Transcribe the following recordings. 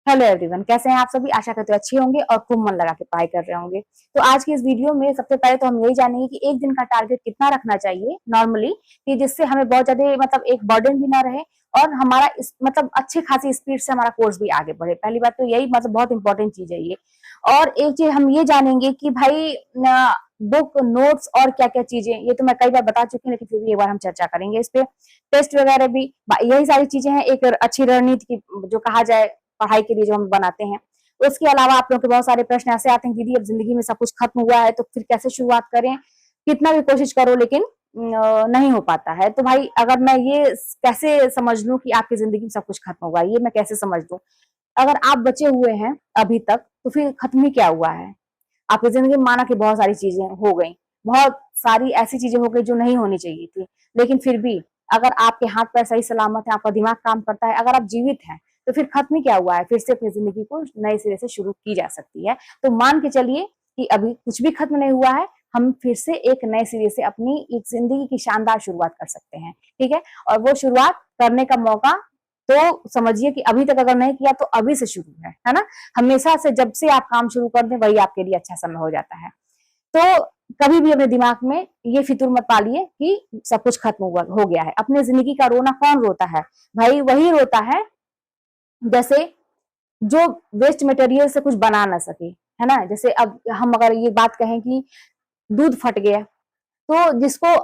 Hello everyone, कैसे हैं आप सभी। आशा करते हैं अच्छे होंगे और खूब मन लगा के पढ़ाई कर रहे होंगे। तो आज की इस वीडियो में सबसे पहले तो हम यही जानेंगे कि एक दिन का टारगेट कितना रखना चाहिए नॉर्मली, कि जिससे हमें बहुत ज्यादा मतलब एक बर्डन भी ना रहे और हमारा इस मतलब अच्छी खासी स्पीड से हमारा कोर्स भी आगे बढ़े। पहली बात तो यही मतलब बहुत इंपॉर्टेंट चीज है ये। और एक चीज हम ये जानेंगे कि भाई बुक नोट्स और क्या क्या चीजें, ये तो मैं कई बार बता चुकी हूँ लेकिन फिर भी एक बार हम चर्चा करेंगे इस पे। टेस्ट वगैरह भी, यही सारी चीजें हैं एक अच्छी रणनीति की जो कहा जाए पढ़ाई के लिए जो हम बनाते हैं। उसके अलावा आप लोगों के बहुत सारे प्रश्न ऐसे आते हैं, दीदी अब जिंदगी में सब कुछ खत्म हुआ है तो फिर कैसे शुरुआत करें, कितना भी कोशिश करो लेकिन नहीं हो पाता है। तो भाई अगर मैं ये कैसे समझ लूं कि आपकी जिंदगी में सब कुछ खत्म हुआ है, ये मैं कैसे समझ लूं। अगर आप बचे हुए हैं अभी तक तो फिर खत्म ही क्या हुआ है। आपकी जिंदगी में माना कि बहुत सारी चीजें हो गई, बहुत सारी ऐसी चीजें हो गई जो नहीं होनी चाहिए थी, लेकिन फिर भी अगर आपके हाथ पैर सही सलामत है, आपका दिमाग काम करता है, अगर आप जीवित हैं तो फिर खत्म ही क्या हुआ है। फिर से अपनी जिंदगी को नए सिरे से शुरू की जा सकती है। तो मान के चलिए कि अभी कुछ भी खत्म नहीं हुआ है, हम फिर से एक नए सिरे से अपनी एक जिंदगी की शानदार शुरुआत कर सकते हैं। ठीक है, और वो शुरुआत करने का मौका तो समझिए कि अभी तक अगर नहीं किया तो अभी से शुरू है ना। हमेशा से जब से आप काम शुरू कर दें वही आपके लिए अच्छा समय हो जाता है। तो कभी भी अपने दिमाग में ये फितूर मत पालिए कि सब कुछ खत्म हुआ हो गया है। अपनी जिंदगी का रोना कौन रोता है भाई, वही रोता है जैसे जो वेस्ट मटेरियल से कुछ बना ना सके, है ना। जैसे अब हम अगर ये बात कहें कि दूध फट गया तो जिसको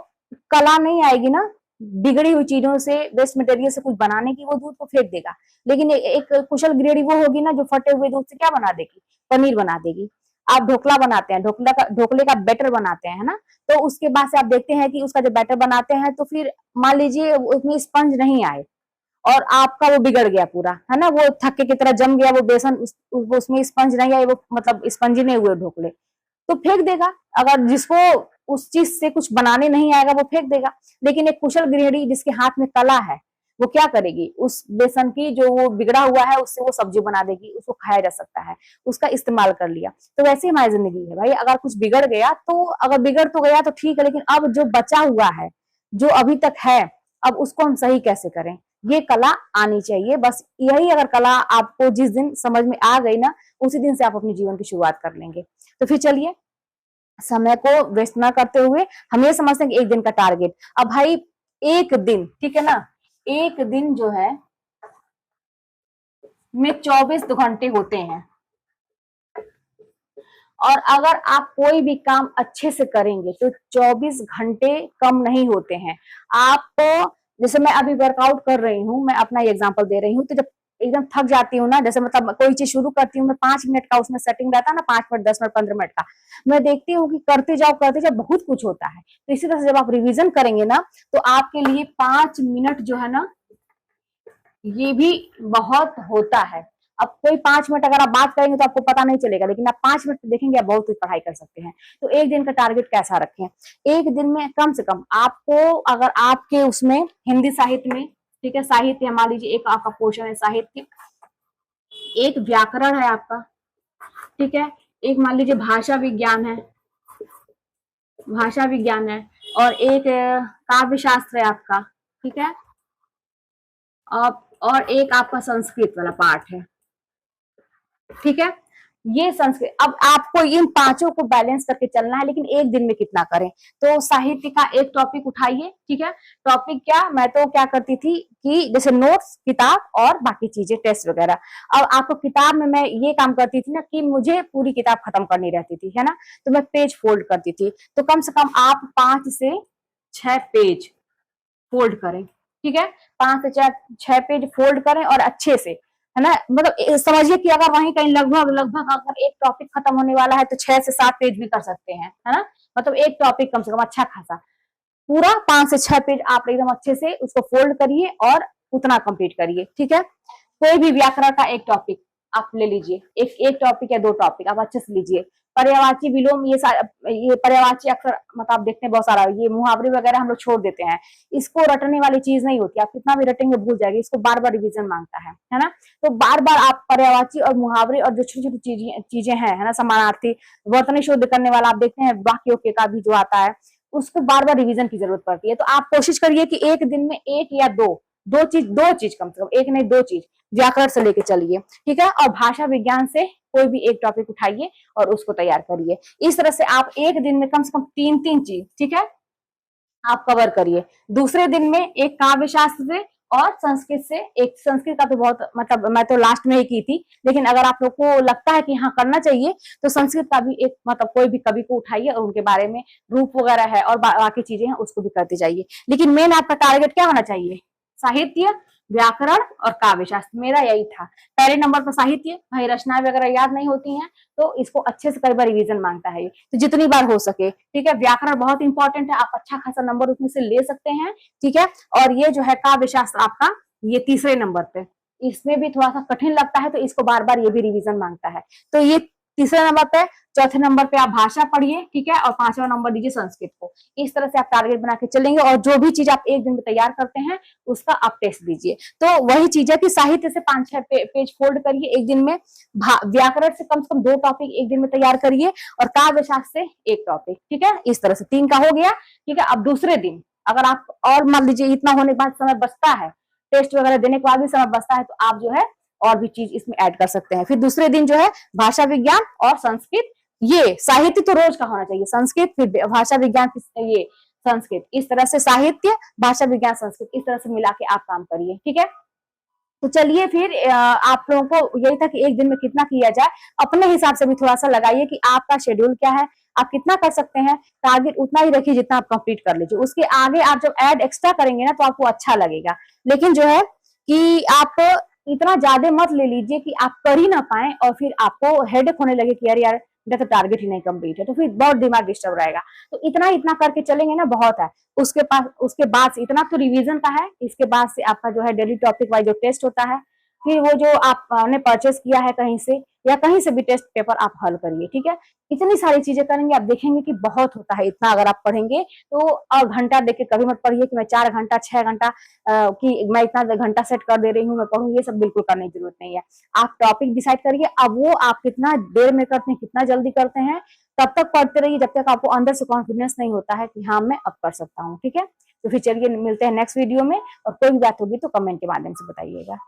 कला नहीं आएगी ना बिगड़ी हुई चीजों से, वेस्ट मटेरियल से कुछ बनाने की, वो दूध को फेंक देगा। लेकिन एक कुशल गृहिणी वो होगी ना जो फटे हुए दूध से क्या बना देगी, पनीर बना देगी। आप ढोकला बनाते हैं, ढोकले का बैटर बनाते हैं, है ना। तो उसके बाद से आप देखते हैं कि उसका जो बैटर बनाते हैं तो फिर मान लीजिए उसमें स्पंज नहीं आए और आपका वो बिगड़ गया पूरा, है ना। वो थक्के की तरह जम गया वो बेसन, उसमें स्पंज नहीं आए, वो मतलब स्पंजी नहीं हुए ढोकले, तो फेंक देगा। अगर जिसको उस चीज से कुछ बनाने नहीं आएगा वो फेंक देगा। लेकिन एक कुशल गृहिणी जिसके हाथ में कला है वो क्या करेगी, उस बेसन की जो वो बिगड़ा हुआ है उससे वो सब्जी बना देगी, उसको खाया जा सकता है, उसका इस्तेमाल कर लिया। तो वैसे ही हमारी जिंदगी है भाई, अगर कुछ बिगड़ गया तो अगर बिगड़ तो गया तो ठीक है, लेकिन अब जो बचा हुआ है, जो अभी तक है, अब उसको हम सही कैसे करें, ये कला आनी चाहिए। बस यही अगर कला आपको जिस दिन समझ में आ गई ना, उसी दिन से आप अपने जीवन की शुरुआत कर लेंगे। तो फिर चलिए समय को वेस्ट ना करते हुए हम ये समझते हैं कि एक दिन का टारगेट। अब भाई एक दिन, ठीक है ना, एक दिन जो है में 24 घंटे होते हैं और अगर आप कोई भी काम अच्छे से करेंगे तो 24 घंटे कम नहीं होते हैं। आप जैसे मैं अभी वर्कआउट कर रही हूँ, मैं अपना एग्जांपल दे रही हूँ, तो जब एकदम थक जाती हूँ ना, जैसे मतलब कोई चीज शुरू करती हूँ मैं 5 मिनट का उसमें सेटिंग रहता है ना, 5 मिनट 10 मिनट 15 मिनट का, मैं देखती हूँ कि करते जाओ बहुत कुछ होता है। तो इसी तरह से जब आप रिविजन करेंगे ना तो आपके लिए 5 मिनट जो है ना ये भी बहुत होता है। अब कोई 5 मिनट अगर आप बात करेंगे तो आपको पता नहीं चलेगा, लेकिन आप 5 मिनट देखेंगे आप बहुत कुछ पढ़ाई कर सकते हैं। तो एक दिन का टारगेट कैसा रखें, एक दिन में कम से कम आपको, अगर आपके उसमें हिंदी साहित्य में, ठीक है, साहित्य मान लीजिए एक आपका पोर्शन है साहित्य, एक व्याकरण है आपका, ठीक है, एक मान लीजिए भाषा विज्ञान है, भाषा विज्ञान है, और एक काव्य शास्त्र है आपका, ठीक है, और एक आपका संस्कृत वाला पार्ट है, ठीक है। ये संस्कृत, अब आपको इन पांचों को बैलेंस करके चलना है, लेकिन एक दिन में कितना करें। तो साहित्य का एक टॉपिक उठाइए, ठीक है। टॉपिक क्या, मैं तो क्या करती थी कि जैसे नोट्स, किताब और बाकी चीजें टेस्ट वगैरह। अब आपको किताब में मैं ये काम करती थी ना कि मुझे पूरी किताब खत्म करनी रहती थी, है ना, तो मैं पेज फोल्ड करती थी। तो कम से कम आप 5 से 6 पेज फोल्ड करें, ठीक है, 5 से 6 पेज फोल्ड करें और अच्छे से, है ना। मतलब समझिए कि अगर वहीं कहीं लगभग लगभग अगर एक टॉपिक खत्म होने वाला है तो 6 से 7 पेज भी कर सकते हैं, है ना। मतलब एक टॉपिक कम से कम अच्छा खासा पूरा 5 से 6 पेज आप एकदम अच्छे से उसको फोल्ड करिए और उतना कंप्लीट करिए, ठीक है। कोई भी व्याकरण का एक टॉपिक आप ले लीजिए, एक टॉपिक या 2 टॉपिक आप अच्छे से लीजिए। पर्यायवाची विलोम, ये पर्यायवाची अक्सर मतलब आप देखते हैं बहुत सारा, ये मुहावरे वगैरह हम लोग छोड़ देते हैं। इसको रटने वाली चीज नहीं होती, आप कितना भी रटेंगे भूल जाएंगे, इसको बार बार रिविजन मांगता है ना। तो बार बार आप पर्यायवाची और मुहावरे और जो छोटी छोटी चीजें हैं, है ना, समानार्थी, वर्तनी शोध करने वाला आप देखते हैं वाक्यों का भी जो आता है, उसको बार बार रिवीजन की जरूरत पड़ती है। तो आप कोशिश करिए कि एक दिन में 1 या 2 दो चीज कम से कम, एक नहीं 2 चीज व्याकरण से लेके चलिए, ठीक है। और भाषा विज्ञान से कोई भी एक टॉपिक उठाइए और उसको तैयार करिए। इस तरह से आप एक दिन में कम से कम 3 चीज, ठीक है, आप कवर करिए। दूसरे दिन में एक काव्य शास्त्र से और संस्कृत से, एक संस्कृत का तो बहुत मतलब मैं तो लास्ट में ही की थी, लेकिन अगर आप लोग को लगता है कि हाँ करना चाहिए तो संस्कृत का भी एक मतलब कोई भी कवि को उठाइए और उनके बारे में रूप वगैरह है और बाकी चीजें हैं उसको भी करते जाइए। लेकिन मेन आपका टारगेट क्या होना चाहिए? साहित्य, व्याकरण और काव्य शास्त्र। मेरा यही था। पहले नंबर पर साहित्य, भाई रचनाएं वगैरह याद नहीं होती हैं तो इसको अच्छे से कई बार रिवीजन मांगता है, तो जितनी बार हो सके, ठीक है। व्याकरण बहुत इंपॉर्टेंट है, आप अच्छा खासा नंबर उसमें से ले सकते हैं, ठीक है। और ये जो है काव्य शास्त्र आपका ये तीसरे नंबर पे, इसमें भी थोड़ा सा कठिन लगता है तो इसको बार बार ये भी रिवीजन मांगता है, तो ये तीसरे नंबर पे। चौथे नंबर पे आप भाषा पढ़िए, ठीक है, और 5वां नंबर दीजिए संस्कृत को। इस तरह से आप टारगेट बना के चलेंगे और जो भी चीज आप एक दिन में तैयार करते हैं उसका आप टेस्ट दीजिए। तो वही चीज है कि साहित्य से 5-6 पेज फोल्ड करिए एक दिन में, व्याकरण से कम 2 टॉपिक एक दिन में तैयार करिए और काव्य शास्त्र से एक टॉपिक, ठीक है। इस तरह से 3 का हो गया, ठीक है। अब दूसरे दिन अगर आप और मान लीजिए इतना होने के बाद समय बचता है, टेस्ट वगैरह देने के बाद भी समय बचता है, तो आप जो है और भी चीज इसमें ऐड कर सकते हैं। फिर दूसरे दिन जो है भाषा विज्ञान और संस्कृत, ये साहित्य तो रोज का होना चाहिए, संस्कृत फिर भाषा विज्ञान, ये संस्कृत, इस तरह से साहित्य, भाषा विज्ञान, संस्कृत, इस तरह से मिला के आप काम करिए, ठीक है। तो चलिए फिर आप लोगों को यही था कि एक दिन में कितना किया जाए, अपने हिसाब से भी थोड़ा सा लगाइए कि आपका शेड्यूल क्या है, आप कितना कर सकते हैं। टारगेट उतना ही रखिए जितना आप कंप्लीट कर लीजिए, उसके आगे आप जब ऐड एक्स्ट्रा करेंगे ना तो आपको अच्छा लगेगा। लेकिन जो है कि आप इतना ज्यादा मत ले लीजिए कि आप कर ही ना पाए और फिर आपको हेडेक होने लगे कि यार मेरा तो टारगेट ही नहीं कंप्लीट है, तो फिर बहुत दिमाग डिस्टर्ब रहेगा। तो इतना इतना करके चलेंगे ना बहुत है। उसके बाद से इतना तो रिवीजन का है, इसके बाद से आपका जो है डेली टॉपिक वाइज जो टेस्ट होता है, फिर वो जो आपने परचेस किया है कहीं से या कहीं से भी टेस्ट पेपर आप हल करिए, ठीक है। इतनी सारी चीजें करेंगे, आप देखेंगे कि बहुत होता है इतना अगर आप पढ़ेंगे तो। और घंटा देख के कभी मत पढ़िए कि मैं 4 घंटा 6 घंटा कि मैं इतना घंटा सेट कर दे रही हूँ मैं पढ़ूँ, ये सब बिल्कुल करने की जरूरत नहीं है। आप टॉपिक डिसाइड करिए, अब वो आप कितना देर में करते हैं, कितना जल्दी करते हैं, तब तक पढ़ते रहिए जब तक आपको अंदर से कॉन्फिडेंस नहीं होता है कि हाँ मैं अब कर सकता हूँ, ठीक है। तो फिर चलिए मिलते हैं नेक्स्ट वीडियो में, और कोई भी बात होगी तो कमेंट के माध्यम से बताइएगा।